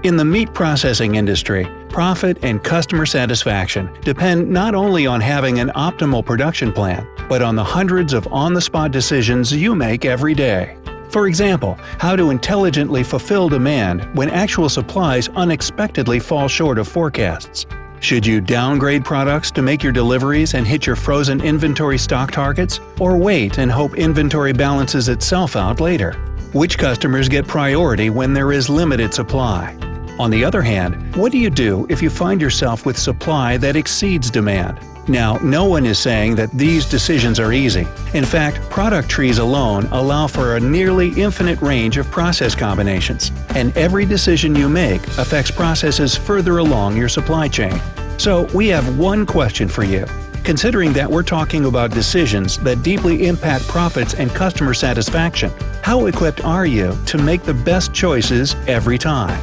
In the meat processing industry, profit and customer satisfaction depend not only on having an optimal production plan, but on the hundreds of on-the-spot decisions you make every day. For example, how to intelligently fulfill demand when actual supplies unexpectedly fall short of forecasts. Should you downgrade products to make your deliveries and hit your frozen inventory stock targets, or wait and hope inventory balances itself out later? Which customers get priority when there is limited supply? On the other hand, what do you do if you find yourself with supply that exceeds demand? Now, no one is saying that these decisions are easy. In fact, product trees alone allow for a nearly infinite range of process combinations, and every decision you make affects processes further along your supply chain. So, we have one question for you. Considering that we're talking about decisions that deeply impact profits and customer satisfaction, how equipped are you to make the best choices every time?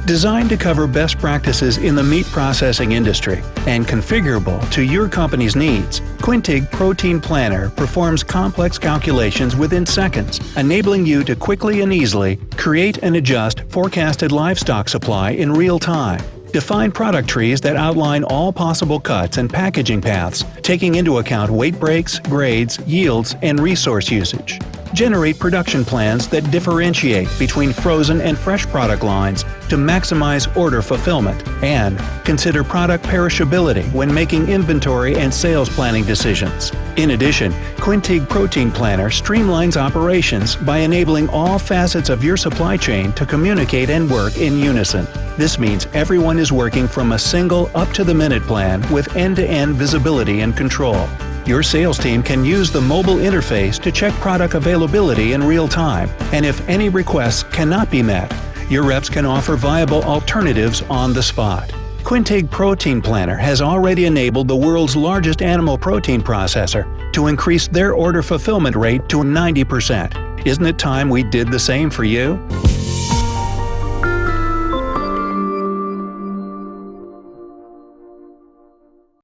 Designed to cover best practices in the meat processing industry and configurable to your company's needs, Quintig Protein Planner performs complex calculations within seconds, enabling you to quickly and easily create and adjust forecasted livestock supply in real time. Define product trees that outline all possible cuts and packaging paths, taking into account weight breaks, grades, yields, and resource usage. Generate production plans that differentiate between frozen and fresh product lines to maximize order fulfillment, and consider product perishability when making inventory and sales planning decisions. In addition, Quintig Protein Planner streamlines operations by enabling all facets of your supply chain to communicate and work in unison. This means everyone is working from a single up-to-the-minute plan with end-to-end visibility and control. Your sales team can use the mobile interface to check product availability in real time, and if any requests cannot be met, your reps can offer viable alternatives on the spot. Quintig Protein Planner has already enabled the world's largest animal protein processor to increase their order fulfillment rate to 90%. Isn't it time we did the same for you?